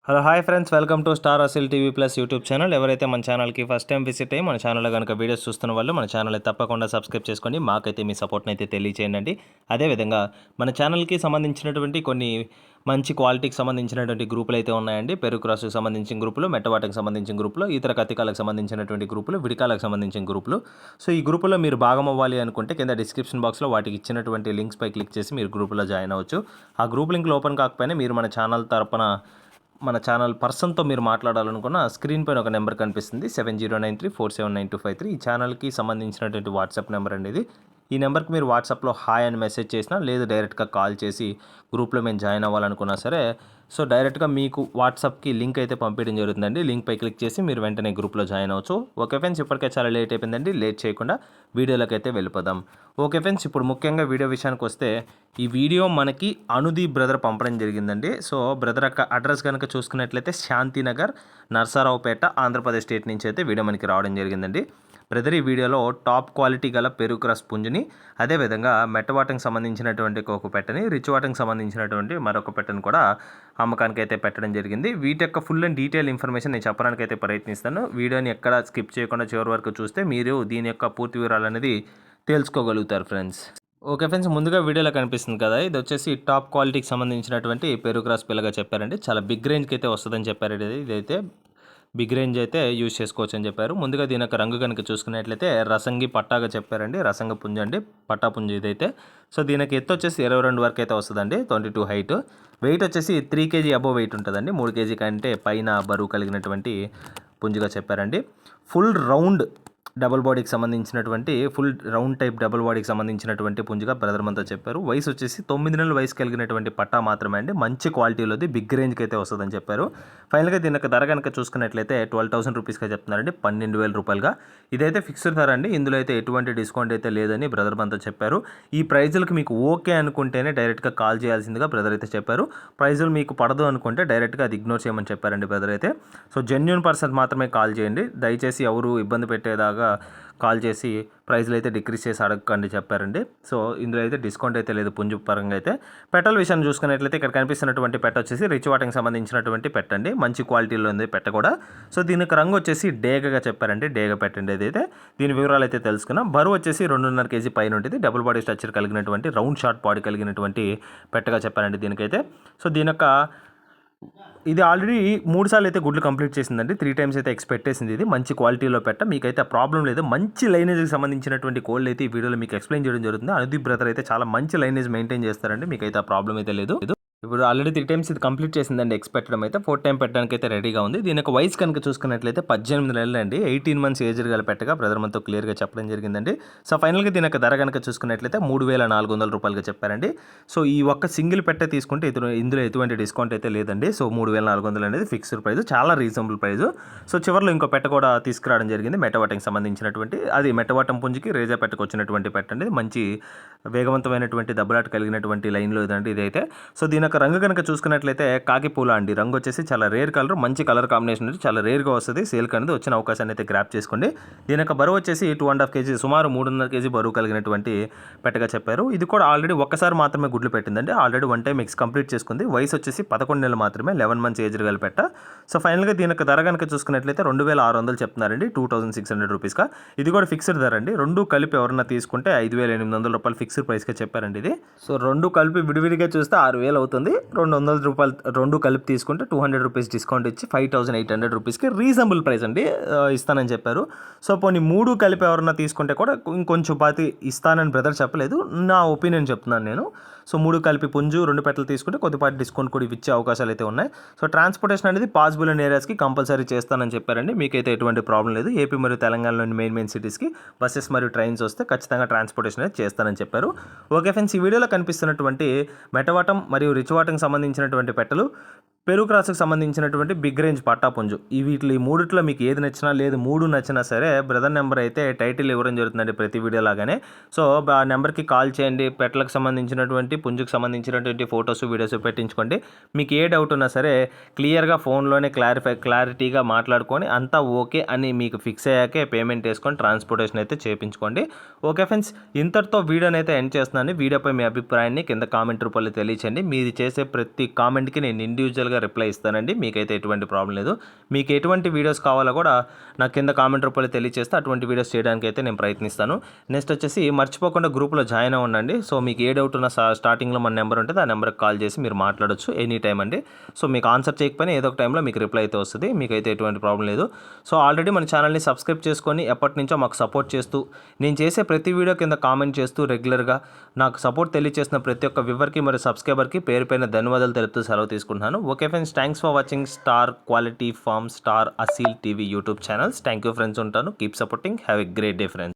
Hello hi friends, welcome to star Aseel TV plus YouTube channel. ఎవరైతే మన ఛానల్కి first time visit అయ్యి మన ఛానల్లో కనుక వీడియోస్ చూస్తున్న వాళ్ళు మన ఛానల్ తప్పకుండా సబ్స్క్రైబ్ చేసుకోండి. మాకైతే మీ సపోర్ట్ని అయితే తెలియచేయండి. అదేవిధంగా మన ఛానల్కి సంబంధించినటువంటి కొన్ని మంచి క్వాలిటీకి సంబంధించినటువంటి గ్రూపులు అయితే ఉన్నాయండి. పెరుగు క్రాస్కి సంబంధించిన గ్రూపులు, మెట్టవాటకి సంబంధించిన గ్రూపులు, ఇతర కత్తికాలకు సంబంధించినటువంటి గ్రూపులు, విడికాలకు సంబంధించిన గ్రూపులు. సో ఈ గ్రూపులో మీరు భాగం అవ్వాలి అనుకుంటే కింద డిస్క్రిప్షన్ బాక్స్లో వాటికి ఇచ్చినటువంటి లింక్స్పై క్లిక్ చేసి మీరు గ్రూపులో జాయిన్ అవ్వచ్చు. ఆ గ్రూప్ లింక్లు ఓపెన్ కాకపోయినా మీరు మన ఛానల్ తరపున మన ఛానల్ పర్సన్తో మీరు మాట్లాడాలనుకున్న స్క్రీన్ పైన ఒక నెంబర్ కనిపిస్తుంది, 7093479253. ఈ ఛానల్కి సంబంధించినటువంటి వాట్సాప్ నెంబర్ అండి ఇది. ఈ నెంబర్కి మీరు వాట్సాప్లో హాయ్ అని మెసేజ్ చేసినా, లేదు డైరెక్ట్గా కాల్ చేసి గ్రూప్లో మేము జాయిన్ అవ్వాలనుకున్నా సరే, సో డైరెక్ట్గా మీకు వాట్సాప్కి లింక్ అయితే పంపించడం జరుగుతుందండి. లింక్పై క్లిక్ చేసి మీరు వెంటనే గ్రూప్లో జాయిన్ అవ్వచ్చు. ఓకే ఫ్రెండ్స్, ఇప్పటికే చాలా లేట్ అయిపోయిందండి. లేట్ చేయకుండా వీడియోలోకి అయితే వెళ్ళిపోదాం. ఓకే ఫ్రెండ్స్, ఇప్పుడు ముఖ్యంగా వీడియో విషయానికి వస్తే, ఈ వీడియో మనకి అనుదీప్ బ్రదర్ పంపడం జరిగిందండి. సో బ్రదర్ యొక్క అడ్రస్ కనుక చూసుకున్నట్లయితే శాంతినగర్, నర్సారావుపేట, ఆంధ్రప్రదేశ్ స్టేట్ నుంచి అయితే వీడియో మనకి రావడం జరిగిందండి. బ్రదర్ ఈ వీడియోలో టాప్ క్వాలిటీ గల పెరుగు క్రాస్ పుంజుని, అదేవిధంగా మెట్టవాటంకి సంబంధించినటువంటి ఒక పెట్టని, రిచ్ వాటంకి సంబంధించినటువంటి మరొక పెట్టని కూడా అమ్మకానికి అయితే పెట్టడం జరిగింది. వీటి యొక్క ఫుల్ అండ్ డీటెయిల్ ఇన్ఫర్మేషన్ నేను చెప్పడానికి అయితే ప్రయత్నిస్తాను. వీడియోని ఎక్కడ స్కిప్ చేయకుండా చివరి వరకు చూస్తే మీరు దీని యొక్క పూర్తి వివరాలు అనేది తెలుసుకోగలుగుతారు ఫ్రెండ్స్. ఓకే ఫ్రెండ్స్, ముందుగా వీడియోలో కనిపిస్తుంది కదా, ఇది వచ్చేసి టాప్ క్వాలిటీకి సంబంధించినటువంటి పెరుగు క్రాస్ పిల్లగా చెప్పారండి. చాలా బిగ్ రేంజ్కి అయితే వస్తుందని చెప్పారు. ఇదైతే బిగ్ రేంజ్ అయితే యూజ్ చేసుకోవచ్చు అని చెప్పారు. ముందుగా దీని యొక్క రంగు కనుక చూసుకున్నట్లయితే రసంగి పట్టాగా చెప్పారండి. రసంగ పుంజ అండి, పట్టా పుంజ ఇదైతే. సో దీనికి ఎత్తు వచ్చేసి 22 వరకు అయితే వస్తుందండి, 22 హైట్. వెయిట్ వచ్చేసి 3 kg అబోవ్ వెయిట్ ఉంటుందండి. 3 kg కంటే పైన బరువు కలిగినటువంటి పుంజుగా చెప్పారండి. ఫుల్ రౌండ్ డబుల్ బాడీకి సంబంధించినటువంటి, ఫుల్ రౌండ్ టైప్ డబుల్ బాడీకి సంబంధించినటువంటి పుంజుగా బ్రదర్ మనతో చెప్పారు. వయసు వచ్చేసి 9 నెలల వయసు కలిగినటువంటి పట్టా మాత్రమే అండి. మంచి క్వాలిటీలోది, బిగ్ రేంజ్కి అయితే వస్తుందని చెప్పారు. ఫైనల్గా దీని యొక్క ధర కనుక చూసుకున్నట్లయితే 12,000 రూపీస్గా చెప్తున్నారండి, 12,000 రూపాయలుగా. ఇదైతే ఫిక్స్డ్ ధర అండి. ఇందులో అయితే ఎటువంటి డిస్కౌంట్ అయితే లేదని బ్రదర్ మనతో చెప్పారు. ఈ ప్రైజులకు మీకు ఓకే అనుకుంటేనే డైరెక్ట్గా కాల్ చేయాల్సిందిగా బ్రదర్ అయితే చెప్పారు. ప్రైజులు మీకు పడదు అనుకుంటే డైరెక్ట్గా అది ఇగ్నోర్ చేయమని చెప్పారండి బ్రదర్ అయితే. సో జెన్యూన్ పర్సన్ మాత్రమే కాల్ చేయండి, దయచేసి ఎవరు ఇబ్బంది పెట్టేదాకా కాల్ చేసి ప్రైస్లు అయితే డిక్రీస్ చేసి అడగకండి చెప్పారండి. సో ఇందులో అయితే డిస్కౌంట్ అయితే లేదు పుంజు పరంగా అయితే. పెట్టల విషయాన్ని చూసుకున్నట్లయితే ఇక్కడ కనిపిస్తున్నటువంటి పెట్ట వచ్చేసి రిచ్ వాటికి సంబంధించినటువంటి పెట్టండి, మంచి క్వాలిటీలో ఉంది పెట్ట కూడా. సో దీనికి రంగు వచ్చేసి డేగగా చెప్పారండి, డేగ పెట్టండి ఏదైతే. దీని వివరాలు అయితే తెలుసుకున్నాం. బరువు వచ్చేసి 2.5 kg పైన ఉంటుంది. డబుల్ బాడీ స్ట్రక్చర్ కలిగినటువంటి, రౌండ్ షార్ట్ బాడీ కలిగినటువంటి పెట్టగా చెప్పారండి దీనికైతే. సో దీని యొక్క ఇది ఆల్రెడీ 3 సార్లు అయితే గుడ్లు కంప్లీట్ చేసిందండి. 3 times అయితే ఎక్స్పెక్ట్ చేసింది. ఇది మంచి క్వాలిటీలో పెట్ట, మీకైతే ప్రాబ్లం లేదు. మంచి లైనేజ్కి సంబంధించినటువంటి కోళ్ళు అయితే ఈ వీడియోలో మీకు ఎక్స్ప్లెయిన్ చేయడం జరుగుతుంది. అనుదీప్ బ్రదర్ అయితే చాలా మంచి లైనేజ్ మెయింటైన్ చేస్తారండి, మీకైతే ఆ ప్రాబ్లం అయితే లేదు. ఇప్పుడు ఆల్రెడీ 3 times ఇది కంప్లీట్ చేసిందండి. ఎక్స్పెక్టడం అయితే 4th time పెట్టడానికి అయితే రెడీగా ఉంది. దీని యొక్క వయసు కనుక చూసుకున్నట్లయితే 18 నెలలు అండి, 18 months ఏజ్ గల పెట్టగా బ్రదర్ మనతో క్లియర్గా చెప్పడం జరిగిందండి. సో ఫైనల్గా దీని యొక్క ధర కనుక చూసుకున్నట్లయితే 3,400 రూపాయలుగా చెప్పారండి. సో ఈ ఒక్క సింగిల్ పెట్టే తీసుకుంటే ఇందులో ఎటువంటి డిస్కౌంట్ అయితే లేదండి. సో 3,400 అనేది ఫిక్స్డ్ ప్రైస్, చాలా రీజనబుల్ ప్రైస్. సో చివరిలో ఇంకో పెట్ట కూడా తీసుకురావడం జరిగింది, మెట్టవాటంకి సంబంధించినటువంటి. అది మెట్టవాటం పుంజికి రేజా పెట్టకు వచ్చినటువంటి పెట్టండి. మంచి వేగవంతమైనటువంటి దెబ్బలాట కలిగినటువంటి లైన్లో ఇదండి ఇదైతే. సో దీని యొక్క రంగు కనుక చూసుకున్నట్లయితే కాకి పూల అండి. రంగు వచ్చేసి చాలా రేర్ కలర్, మంచి కలర్ కాంబినేషన్ అంటే చాలా రేర్గా వస్తుంది. సేల్ అనేది వచ్చిన అవకాశాన్ని అయితే గ్రాప్ చేసుకోండి. దీని యొక్క బరువు వచ్చేసి 2.5 kg, సుమారు 3.5 kg బరువు కలిగినటువంటి పెట్టగా చెప్పారు. ఇది కూడా ఆల్రెడీ ఒక్కసారి మాత్రమే గుడ్లు పెట్టిందండి. ఆల్రెడీ 1 time ఎక్స్ కంప్లీట్ చేసుకుంది. వయసు వచ్చేసి 11 నెలలు మాత్రమే, 11 months ఏజ్ గల పెట్ట. సో ఫైనల్గా దీని యొక్క ధర కనుక చూసుకున్నట్లయితే 2,600 చెప్తున్నారండి, 2,600 రూపీస్గా. ఇది కూడా ఫిక్స్డ్ ధర అండి. రెండు కలిపి ఎవరన్నా తీసుకుంటే 5,800 రూపాయలు ఫిక్స్డ్ ప్రైస్గా చెప్పారండి ఇది. సో రెండు కలిపి విడివిడిగా చూస్తే 6,000 అవుతుంది. 200 రూపాయలు రెండు కలిపి తీసుకుంటే 200 రూపీస్ డిస్కౌంట్ ఇచ్చి 5,800 రూపీస్కి రీజనబుల్ ప్రైస్ అండి ఇస్తానని చెప్పారు. సో పోనీ 3 కలిపి ఎవరన్నా తీసుకుంటే కూడా ఇంకొంచెం పాతి ఇస్తానని బ్రదర్ చెప్పలేదు, నా ఒపీనియన్ చెప్తున్నాను నేను. సో 3 కలిపి పుంజు 2 పెట్టలు తీసుకుంటే కొద్దిపాటి డిస్కౌంట్ కూడా ఇచ్చే అవకాశాలు అయితే ఉన్నాయి. సో ట్రాన్స్పోర్టేషన్ అనేది పాసిబుల్ అయిన ఏరియాస్కి కంపల్సరీ చేస్తానని చెప్పారండి. మీకైతే ఎటువంటి ప్రాబ్లం లేదు. ఏపీ మరియు తెలంగాణలోని మెయిన్ సిటీస్కి బస్సెస్ మరియు ట్రైన్స్ వస్తే ఖచ్చితంగా ట్రాన్స్పోర్టేషన్ అనేది చేస్తానని చెప్పారు. ఓకే ఫ్రెండ్స్, ఈ వీడియోలో కనిపిస్తున్నటువంటి మెట్టవాటం మరియు రిచ్ వాటంకి సంబంధించినటువంటి పెట్టలు, పెరుగు క్రాస్కి సంబంధించినటువంటి బిగ్ రేంజ్ పట్టా పుంజు, ఈ మూడిట్లో మీకు ఏది నచ్చినా, లేదు 3 నచ్చినా సరే బ్రదర్ నెంబర్ అయితే టైటిల్ ఇవ్వడం జరుగుతుందండి ప్రతి వీడియో లాగానే. సో ఆ నెంబర్కి కాల్ చేయండి. పెట్టలకు సంబంధించినటువంటి, పుంజుకు సంబంధించినటువంటి ఫొటోస్ వీడియోస్ పెట్టించుకోండి. మీకు ఏ డౌట్ ఉన్నా సరే క్లియర్గా ఫోన్లోనే క్లారిటీగా మాట్లాడుకొని అంతా ఓకే అని మీకు ఫిక్స్ అయ్యాకే పేమెంట్ వేసుకొని ట్రాన్స్పోర్టేషన్ అయితే చేయించుకోండి. ఓకే ఫ్రెండ్స్, ఇంతటితో వీడియోని అయితే ఎండ్ చేస్తున్నాను. వీడియోపై మీ అభిప్రాయాన్ని కింద కామెంట్ రూపంలో తెలియచేయండి. మీరు చేసే ప్రతి కామెంట్కి నేను ఇండివిజువల్గా పర్సనల్గా రిప్లై ఇస్తానండి. మీకైతే ఎటువంటి ప్రాబ్లం లేదు. మీకు ఎటువంటి వీడియోస్ కావాలో కూడా నాకు కింద కామెంట్ రూపంలో తెలియజేస్తే అటువంటి వీడియోస్ చేయడానికి అయితే నేను ప్రయత్నిస్తాను. నెక్స్ట్ వచ్చేసి మర్చిపోకుండా గ్రూప్లో జాయిన్ అవ్వండి. సో మీకు ఏ డౌట్ ఉన్నా స్టార్టింగ్లో మన నెంబర్ ఉంటుంది, ఆ నెంబర్కి కాల్ చేసి మీరు మాట్లాడొచ్చు ఎనీ టైం అండి. సో మీకు ఆన్సర్ చేయకపోయినా ఏదో ఒక టైంలో మీకు రిప్లై అయితే వస్తుంది. మీకైతే ఎటువంటి ప్రాబ్లం లేదు. సో ఆల్రెడీ మన ఛానల్ని సబ్స్క్రైబ్ చేసుకొని ఎప్పటి నుంచో మాకు సపోర్ట్ చేస్తూ నేను చేసే ప్రతి వీడియో కింద కామెంట్ చేస్తూ రెగ్యులర్గా నాకు సపోర్ట్ తెలియజేసిన ప్రతి ఒక్క వ్యూవర్కి మరియు సబ్స్క్రైబర్కి పేరు పైన ధన్యవాదాలు తెలుపుతూ సెలవు తీసుకుంటున్నాను. Okay friends, thanks for watching Star Quality Farm Star Aseel TV YouTube channels. Thank you friends, ఉంటాను. Keep supporting. Have a great day friends.